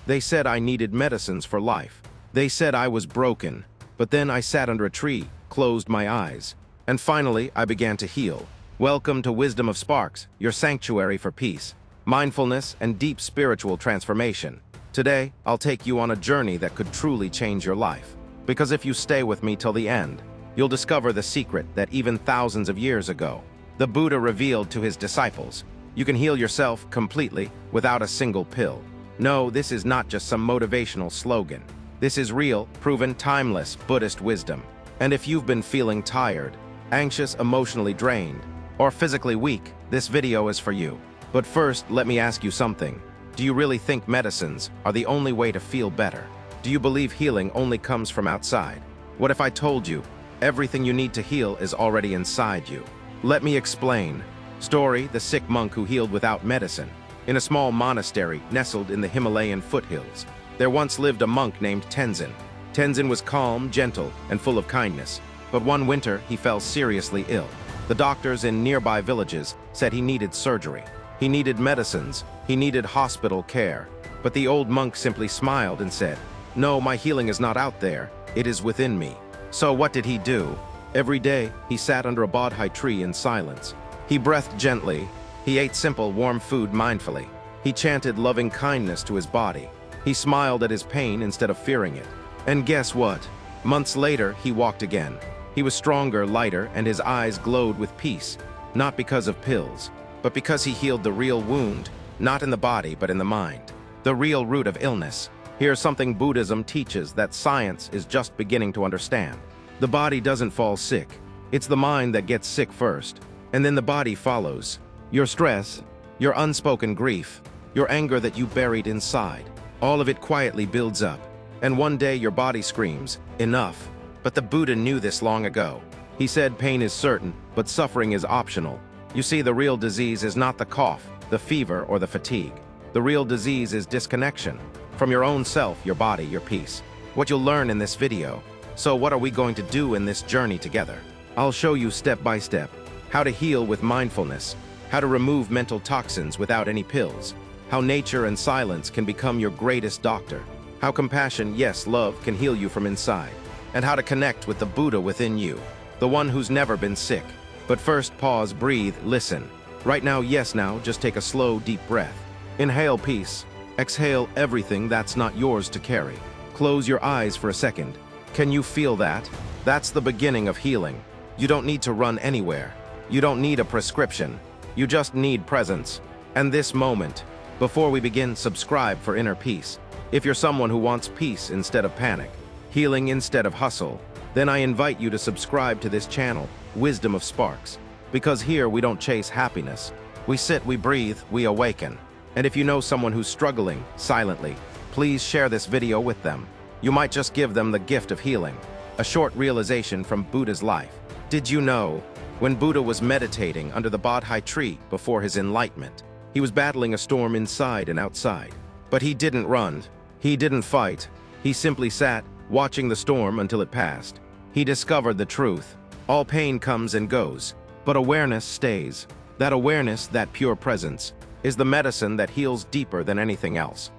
They said I needed medicines for life. They said I was broken. But then I sat under a tree, closed my eyes, and finally I began to heal. Welcome to Wisdom of Sparks, your sanctuary for peace, mindfulness, and deep spiritual transformation. Today, I'll take you on a journey that could truly change your life. Because if you stay with me till the end, you'll discover the secret that even thousands of years ago, the Buddha revealed to his disciples. You can heal yourself completely without a single pill. No, this is not just some motivational slogan. This is real, proven, timeless Buddhist wisdom. And if you've been feeling tired, anxious, emotionally drained, or physically weak, this video is for you. But first, let me ask you something. Do you really think medicines are the only way to feel better? Do you believe healing only comes from outside? What if I told you everything you need to heal is already inside you? Let me explain. Story: the sick monk who healed without medicine. In a small monastery nestled in the Himalayan foothills, there once lived a monk named Tenzin. Tenzin was calm, gentle, and full of kindness. But one winter, he fell seriously ill. The doctors in nearby villages said he needed surgery. He needed medicines. He needed hospital care. But the old monk simply smiled and said, "No, my healing is not out there. It is within me." So what did he do? Every day, he sat under a bodhi tree in silence. He breathed gently. He ate simple, warm food mindfully. He chanted loving kindness to his body. He smiled at his pain instead of fearing it. And guess what? Months later, he walked again. He was stronger, lighter, and his eyes glowed with peace, not because of pills, but because he healed the real wound, not in the body, but in the mind. The real root of illness. Here's something Buddhism teaches that science is just beginning to understand. The body doesn't fall sick. It's the mind that gets sick first, and then the body follows. Your stress, your unspoken grief, your anger that you buried inside, all of it quietly builds up. And one day your body screams, "Enough." But the Buddha knew this long ago. He said pain is certain, but suffering is optional. You see, the real disease is not the cough, the fever, or the fatigue. The real disease is disconnection from your own self, your body, your peace. What you'll learn in this video. So what are we going to do in this journey together? I'll show you step by step how to heal with mindfulness, how to remove mental toxins without any pills, how nature and silence can become your greatest doctor, how compassion, yes, love, can heal you from inside, and how to connect with the Buddha within you, the one who's never been sick. But first, pause, breathe, listen. Right now, yes, now, just take a slow, deep breath. Inhale peace. Exhale everything that's not yours to carry. Close your eyes for a second. Can you feel that? That's the beginning of healing. You don't need to run anywhere. You don't need a prescription. You just need presence. And this moment. Before we begin, subscribe for inner peace. If you're someone who wants peace instead of panic, healing instead of hustle, then I invite you to subscribe to this channel, Wisdom of Sparks. Because here we don't chase happiness. We sit, we breathe, we awaken. And if you know someone who's struggling silently, please share this video with them. You might just give them the gift of healing. A short realization from Buddha's life. Did you know, when Buddha was meditating under the bodhi tree before his enlightenment, he was battling a storm inside and outside. But he didn't run. He didn't fight. He simply sat, watching the storm until it passed. He discovered the truth. All pain comes and goes, but awareness stays. That awareness, that pure presence, is the medicine that heals deeper than anything else.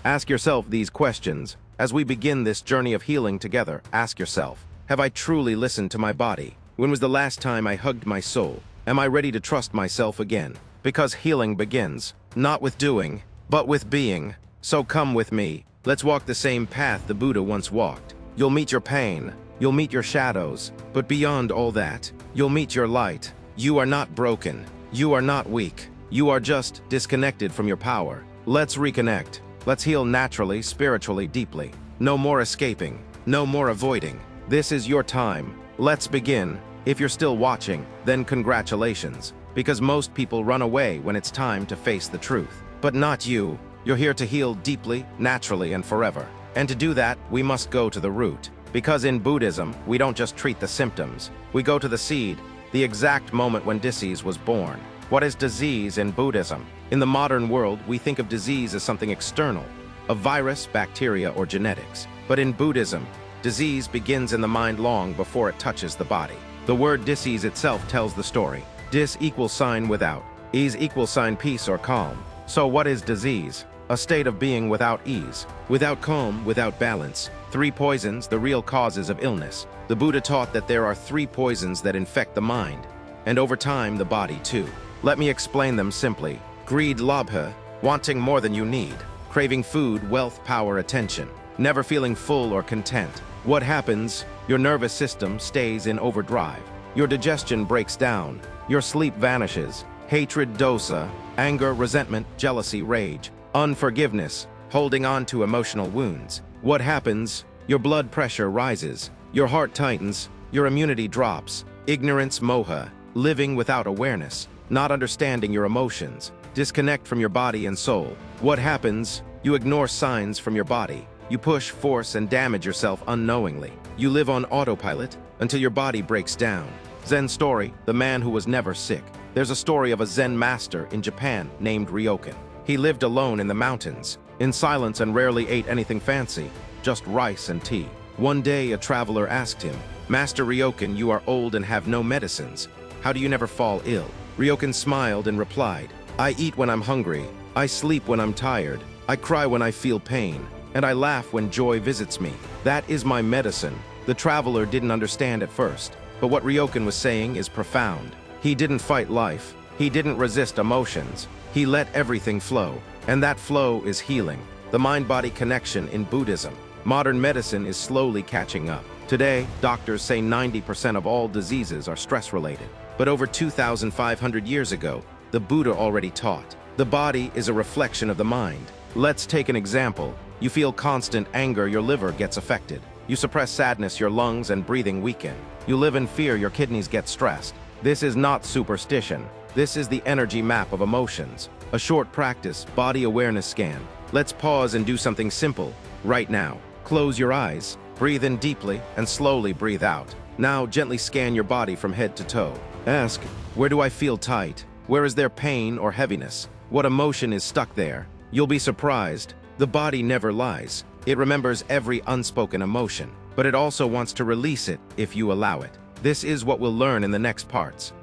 Ask yourself these questions. As we begin this journey of healing together, ask yourself, have I truly listened to my body? When was the last time I hugged my soul? Am I ready to trust myself again? Because healing begins, not with doing, but with being. So come with me. Let's walk the same path the Buddha once walked. You'll meet your pain. You'll meet your shadows. But beyond all that, you'll meet your light. You are not broken. You are not weak. You are just disconnected from your power. Let's reconnect. Let's heal naturally, spiritually, deeply. No more escaping. No more avoiding. This is your time. Let's begin. If you're still watching, then congratulations. Because most people run away when it's time to face the truth. But not you. You're here to heal deeply, naturally, and forever. And to do that, we must go to the root. Because in Buddhism, we don't just treat the symptoms. We go to the seed, the exact moment when disease was born. What is disease in Buddhism? In the modern world, we think of disease as something external, a virus, bacteria, or genetics. But in Buddhism, disease begins in the mind long before it touches the body. The word disease itself tells the story. Dis equals sign without. Ease equals sign peace or calm. So what is disease? a state of being without ease, without calm, without balance. 3 poisons, the real causes of illness. The Buddha taught that there are 3 poisons that infect the mind, and over time the body too. Let me explain them simply. Greed, labha, wanting more than you need, craving food, wealth, power, attention, never feeling full or content. What happens? Your nervous system stays in overdrive. Your digestion breaks down. Your sleep vanishes. Hatred, dosa, anger, resentment, jealousy, rage, unforgiveness, holding on to emotional wounds. What happens? Your blood pressure rises. Your heart tightens. Your immunity drops. Ignorance, moha, living without awareness, not understanding your emotions, disconnect from your body and soul. What happens? You ignore signs from your body. You push, force, and damage yourself unknowingly. You live on autopilot until your body breaks down. Zen story, the man who was never sick. There's a story of a Zen master in Japan named Ryokan. He lived alone in the mountains, in silence, and rarely ate anything fancy, just rice and tea. One day, a traveler asked him, "Master Ryokan, you are old and have no medicines. How do you never fall ill?" Ryokan smiled and replied, "I eat when I'm hungry, I sleep when I'm tired, I cry when I feel pain, and I laugh when joy visits me. That is my medicine." The traveler didn't understand at first, but what Ryokan was saying is profound. He didn't fight life. He didn't resist emotions. He let everything flow, and that flow is healing. The mind-body connection in Buddhism. Modern medicine is slowly catching up. Today, doctors say 90% of all diseases are stress-related. But over 2,500 years ago, the Buddha already taught. The body is a reflection of the mind. Let's take an example. You feel constant anger, your liver gets affected. You suppress sadness, your lungs and breathing weaken. You live in fear, your kidneys get stressed. This is not superstition. This is the energy map of emotions. A short practice, body awareness scan. Let's pause and do something simple right now. Close your eyes, breathe in deeply, and slowly breathe out. Now gently scan your body from head to toe. Ask, where do I feel tight? Where is there pain or heaviness? What emotion is stuck there? You'll be surprised. The body never lies. It remembers every unspoken emotion, but it also wants to release it if you allow it. This is what we'll learn in the next parts.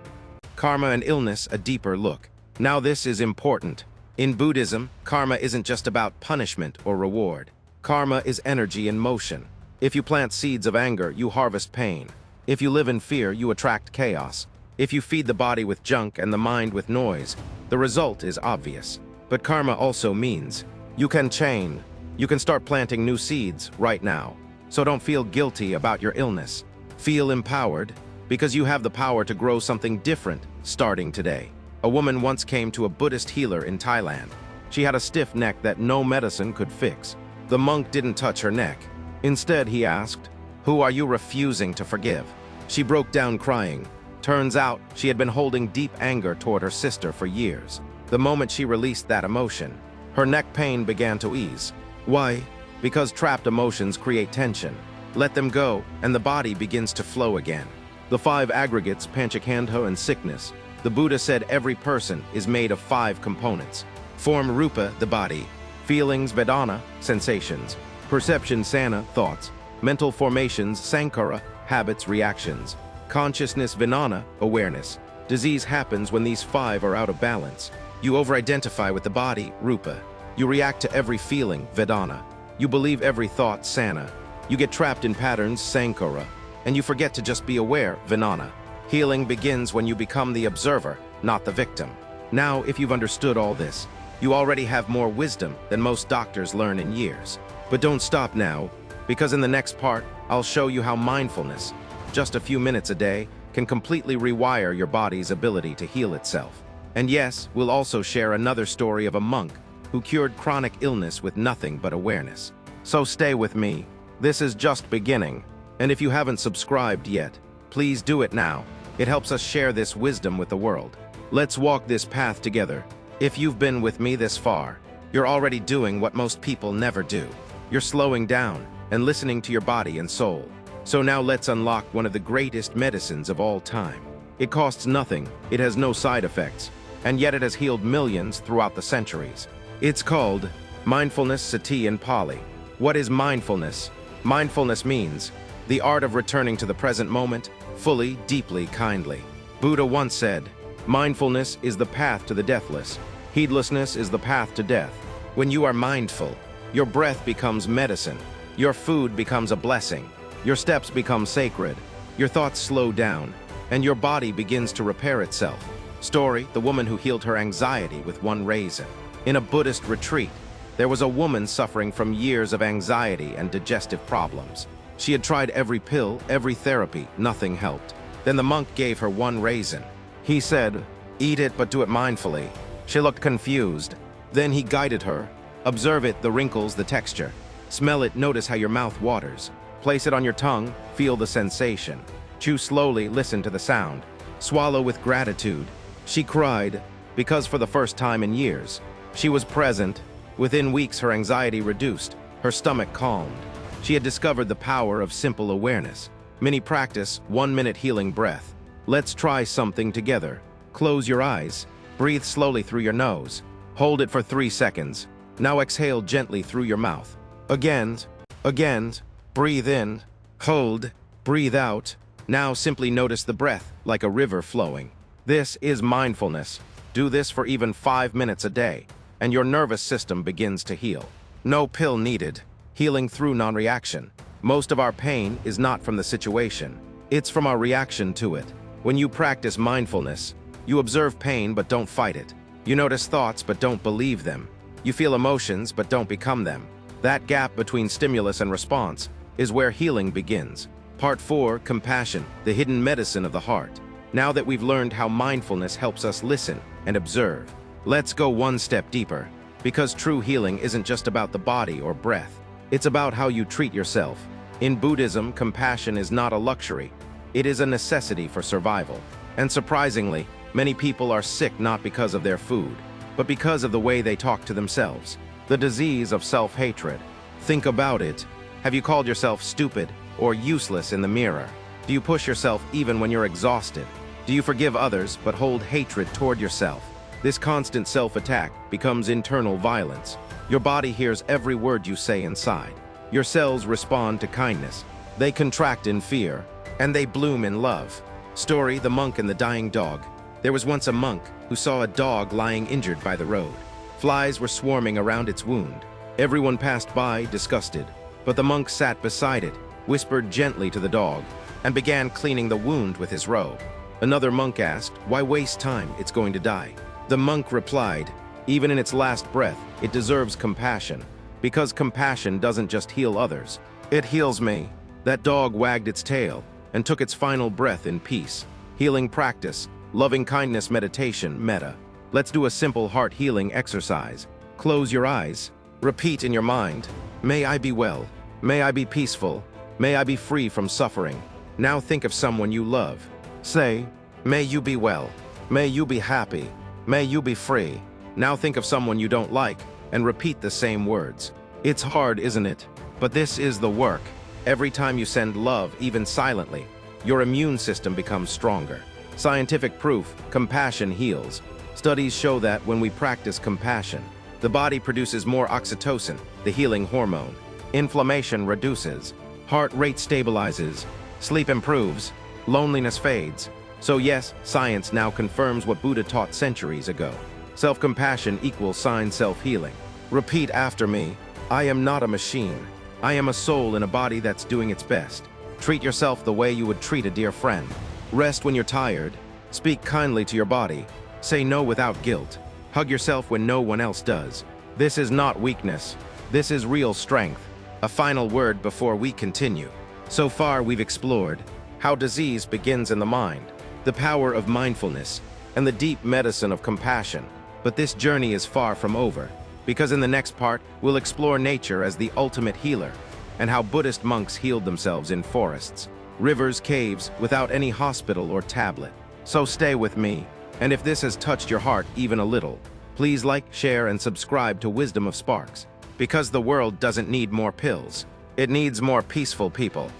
Karma and illness, a deeper look. Now this is important. In Buddhism, karma isn't just about punishment or reward. Karma is energy in motion. If you plant seeds of anger, you harvest pain. If you live in fear, you attract chaos. If you feed the body with junk and the mind with noise, the result is obvious. But karma also means you can change. You can start planting new seeds right now. So don't feel guilty about your illness. Feel empowered, because you have the power to grow something different starting today. A woman once came to a Buddhist healer in Thailand. She had a stiff neck that no medicine could fix. The monk didn't touch her neck. Instead, he asked, "Who are you refusing to forgive?" She broke down crying. Turns out, she had been holding deep anger toward her sister for years. The moment she released that emotion, her neck pain began to ease. Why? Because trapped emotions create tension. Let them go, and the body begins to flow again. The 5 aggregates, panchakhandha and sickness. The Buddha said every person is made of 5 components. Form, rupa, the body. Feelings, vedana, sensations. Perception, sana, thoughts. Mental formations, sankhara, habits, reactions. Consciousness, vinana, awareness. Disease happens when these 5 are out of balance. You over-identify with the body, rupa. You react to every feeling, vedana. You believe every thought, sana. You get trapped in patterns, sankhara. And you forget to just be aware, vinana. Healing begins when you become the observer, not the victim. Now, if you've understood all this, you already have more wisdom than most doctors learn in years. But don't stop now, because in the next part, I'll show you how mindfulness, just a few minutes a day, can completely rewire your body's ability to heal itself. And yes, we'll also share another story of a monk who cured chronic illness with nothing but awareness. So stay with me. This is just beginning. And if you haven't subscribed yet, please do it now. It helps us share this wisdom with the world. Let's walk this path together. If you've been with me this far, you're already doing what most people never do. You're slowing down and listening to your body and soul. So now let's unlock one of the greatest medicines of all time. It costs nothing, it has no side effects, and yet it has healed millions throughout the centuries. It's called mindfulness, sati in Pali. What is mindfulness? Mindfulness means the art of returning to the present moment, fully, deeply, kindly. Buddha once said, mindfulness is the path to the deathless. Heedlessness is the path to death. When you are mindful, your breath becomes medicine, your food becomes a blessing, your steps become sacred, your thoughts slow down, and your body begins to repair itself. Story: the woman who healed her anxiety with one raisin. In a Buddhist retreat, there was a woman suffering from years of anxiety and digestive problems. She had tried every pill, every therapy, nothing helped. Then the monk gave her one raisin. He said, "Eat it, but do it mindfully." She looked confused. Then he guided her. "Observe it, the wrinkles, the texture. Smell it, notice how your mouth waters. Place it on your tongue, feel the sensation. Chew slowly, listen to the sound. Swallow with gratitude." She cried, because for the first time in years, she was present. Within weeks, her anxiety reduced, her stomach calmed. She had discovered the power of simple awareness. Mini practice, 1-minute healing breath. Let's try something together. Close your eyes. Breathe slowly through your nose. Hold it for 3 seconds. Now exhale gently through your mouth. Again. Breathe in. Hold. Breathe out. Now simply notice the breath, like a river flowing. This is mindfulness. Do this for even 5 minutes a day, and your nervous system begins to heal. No pill needed. Healing through non-reaction. Most of our pain is not from the situation. It's from our reaction to it. When you practice mindfulness, you observe pain but don't fight it. You notice thoughts but don't believe them. You feel emotions but don't become them. That gap between stimulus and response is where healing begins. Part 4, compassion, the hidden medicine of the heart. Now that we've learned how mindfulness helps us listen and observe, let's go one step deeper. Because true healing isn't just about the body or breath. It's about how you treat yourself. In Buddhism, compassion is not a luxury. It is a necessity for survival. And surprisingly, many people are sick not because of their food, but because of the way they talk to themselves. The disease of self-hatred. Think about it. Have you called yourself stupid or useless in the mirror? Do you push yourself even when you're exhausted? Do you forgive others but hold hatred toward yourself? This constant self-attack becomes internal violence. Your body hears every word you say inside. Your cells respond to kindness. They contract in fear, and they bloom in love. Story: the monk and the dying dog. There was once a monk who saw a dog lying injured by the road. Flies were swarming around its wound. Everyone passed by, disgusted. But the monk sat beside it, whispered gently to the dog, and began cleaning the wound with his robe. Another monk asked, "Why waste time? It's going to die." The monk replied, "Even in its last breath, it deserves compassion. Because compassion doesn't just heal others, it heals me." That dog wagged its tail and took its final breath in peace. Healing practice, loving kindness meditation, metta. Let's do a simple heart healing exercise. Close your eyes. Repeat in your mind, "May I be well. May I be peaceful. May I be free from suffering." Now think of someone you love. Say, "May you be well. May you be happy. May you be free." Now think of someone you don't like and repeat the same words. It's hard, isn't it? But this is the work. Every time you send love, even silently, your immune system becomes stronger. Scientific proof: compassion heals. Studies show that when we practice compassion, the body produces more oxytocin, the healing hormone. Inflammation reduces. Heart rate stabilizes. Sleep improves. Loneliness fades. So yes, science now confirms what Buddha taught centuries ago. Self-compassion equals sign self-healing. Repeat after me. I am not a machine. I am a soul in a body that's doing its best. Treat yourself the way you would treat a dear friend. Rest when you're tired. Speak kindly to your body. Say no without guilt. Hug yourself when no one else does. This is not weakness. This is real strength. A final word before we continue. So far we've explored how disease begins in the mind, the power of mindfulness, and the deep medicine of compassion. But this journey is far from over, because in the next part, we'll explore nature as the ultimate healer, and how Buddhist monks healed themselves in forests, rivers, caves, without any hospital or tablet. So stay with me, and if this has touched your heart even a little, please like, share, and subscribe to Wisdom of Sparks, because the world doesn't need more pills. It needs more peaceful people.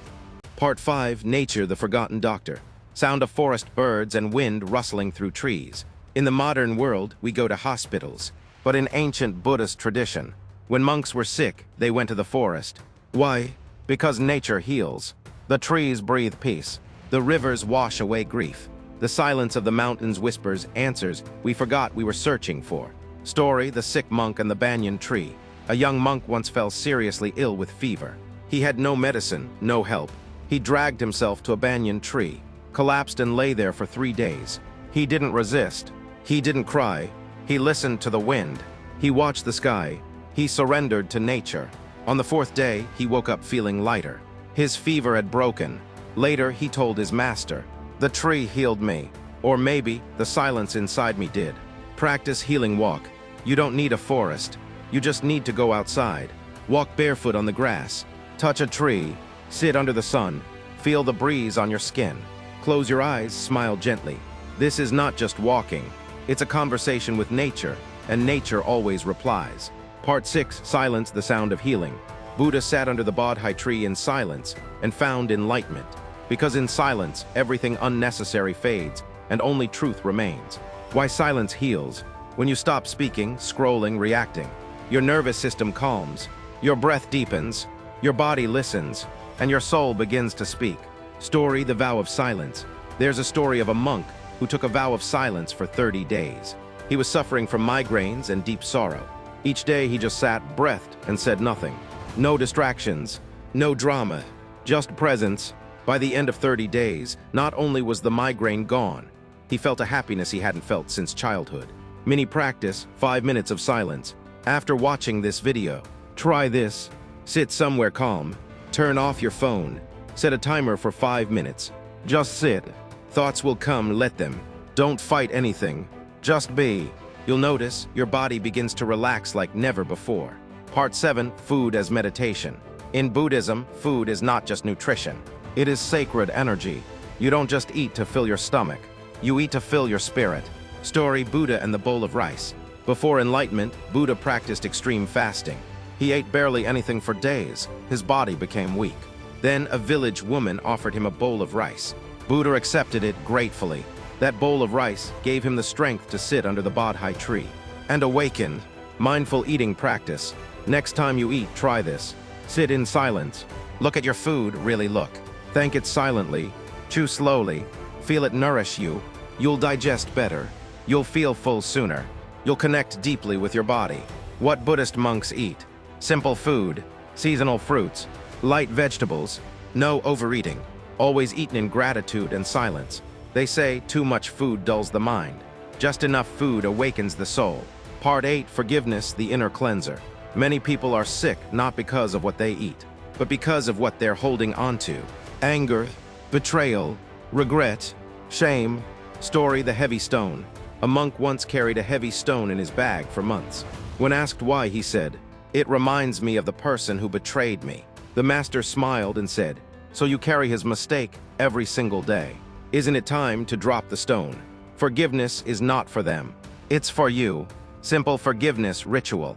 Part 5, Nature, the Forgotten Doctor. Sound of forest birds and wind rustling through trees. In the modern world, we go to hospitals. But in ancient Buddhist tradition, when monks were sick, they went to the forest. Why? Because nature heals. The trees breathe peace. The rivers wash away grief. The silence of the mountains whispers answers we forgot we were searching for. Story: The Sick Monk and the Banyan Tree. A young monk once fell seriously ill with fever. He had no medicine, no help. He dragged himself to a banyan tree, collapsed and lay there for 3 days. He didn't resist. He didn't cry. He listened to the wind. He watched the sky. He surrendered to nature. On the 4th day, he woke up feeling lighter. His fever had broken. Later, he told his master, "The tree healed me." Or maybe the silence inside me did. Practice healing walk. You don't need a forest. You just need to go outside. Walk barefoot on the grass. Touch a tree. Sit under the sun. Feel the breeze on your skin. Close your eyes, smile gently. This is not just walking. It's a conversation with nature, and nature always replies. Part 6, Silence, the Sound of Healing. Buddha sat under the Bodhi tree in silence and found enlightenment. Because in silence, everything unnecessary fades, and only truth remains. Why silence heals. When you stop speaking, scrolling, reacting, your nervous system calms, your breath deepens, your body listens, and your soul begins to speak. Story: The Vow of Silence. There's a story of a monk who took a vow of silence for 30 days. He was suffering from migraines and deep sorrow. Each day he just sat, breathed, and said nothing. No distractions, no drama, just presence. By the end of 30 days, not only was the migraine gone, he felt a happiness he hadn't felt since childhood. Mini practice: 5 minutes of silence. After watching this video, try this. Sit somewhere calm. Turn off your phone. Set a timer for 5 minutes. Just sit. Thoughts will come, let them. Don't fight anything. Just be. You'll notice your body begins to relax like never before. Part 7, Food as Meditation. In Buddhism, food is not just nutrition. It is sacred energy. You don't just eat to fill your stomach. You eat to fill your spirit. Story: Buddha and the Bowl of Rice. Before enlightenment, Buddha practiced extreme fasting. He ate barely anything for days. His body became weak. Then a village woman offered him a bowl of rice. Buddha accepted it gratefully. That bowl of rice gave him the strength to sit under the Bodhi tree. And awakened. Mindful eating practice. Next time you eat, try this. Sit in silence. Look at your food, really look. Thank it silently. Chew slowly. Feel it nourish you. You'll digest better. You'll feel full sooner. You'll connect deeply with your body. What Buddhist monks eat: simple food, seasonal fruits, light vegetables, no overeating, always eaten in gratitude and silence. They say too much food dulls the mind. Just enough food awakens the soul. Part 8, Forgiveness, the Inner Cleanser. Many people are sick not because of what they eat, but because of what they're holding onto. Anger, betrayal, regret, shame. Story: The Heavy Stone. A monk once carried a heavy stone in his bag for months. When asked why, he said, "It reminds me of the person who betrayed me." The master smiled and said, "So you carry his mistake every single day. Isn't it time to drop the stone? Forgiveness is not for them. It's for you." Simple forgiveness ritual.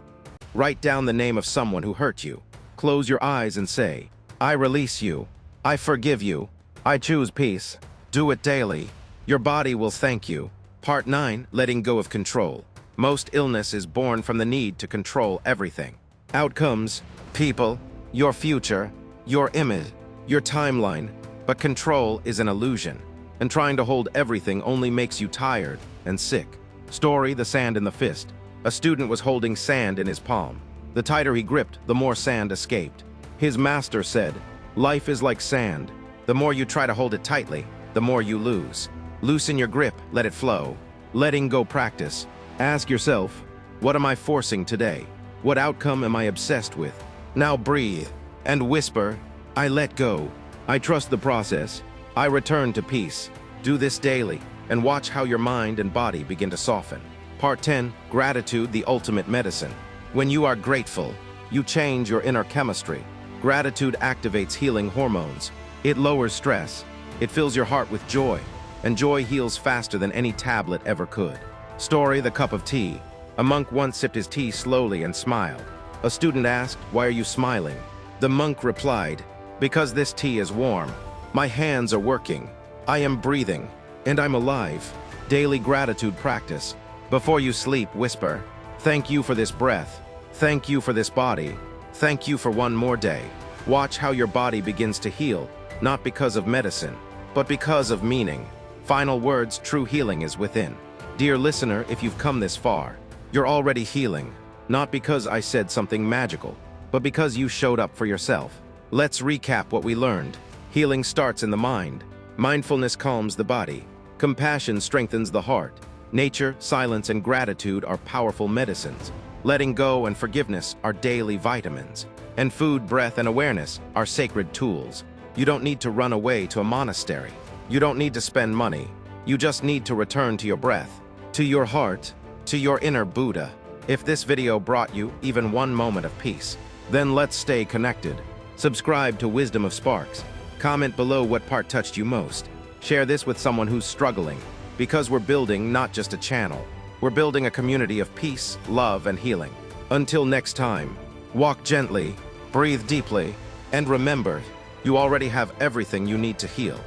Write down the name of someone who hurt you. Close your eyes and say, "I release you. I forgive you. I choose peace." Do it daily. Your body will thank you. Part 9, Letting Go of Control. Most illness is born from the need to control everything. Outcomes: people, your future, your image, your timeline. But control is an illusion, and trying to hold everything only makes you tired and sick. Story: The Sand in the Fist. A student was holding sand in his palm. The tighter he gripped, the more sand escaped. His master said, "Life is like sand. The more you try to hold it tightly, the more you lose. Loosen your grip, let it flow." Letting go practice. Ask yourself, what am I forcing today? What outcome am I obsessed with? Now breathe and whisper, "I let go. I trust the process. I return to peace." Do this daily and watch how your mind and body begin to soften. Part 10, Gratitude, the Ultimate Medicine. When you are grateful, you change your inner chemistry. Gratitude activates healing hormones. It lowers stress. It fills your heart with joy. And joy heals faster than any tablet ever could. Story: The Cup of Tea. A monk once sipped his tea slowly and smiled. A student asked, "Why are you smiling?" The monk replied, "Because this tea is warm. My hands are working. I am breathing. And I'm alive." Daily gratitude practice. Before you sleep, whisper, "Thank you for this breath. Thank you for this body. Thank you for one more day." Watch how your body begins to heal, not because of medicine, but because of meaning. Final words: true healing is within. Dear listener, if you've come this far, You're already healing, not because I said something magical, but because you showed up for yourself. Let's recap what we learned. Healing starts in the mind. Mindfulness calms the body. Compassion strengthens the heart. Nature, silence, and gratitude are powerful medicines. Letting go and forgiveness are daily vitamins. And food, breath, and awareness are sacred tools. You don't need to run away to a monastery. You don't need to spend money. You just need to return to your breath, to your heart, to your inner Buddha. If this video brought you even one moment of peace, then let's stay connected. Subscribe to Wisdom of Sparks. Comment below what part touched you most. Share this with someone who's struggling, because we're building not just a channel. We're building a community of peace, love, and healing. Until next time, walk gently, breathe deeply, and remember, you already have everything you need to heal.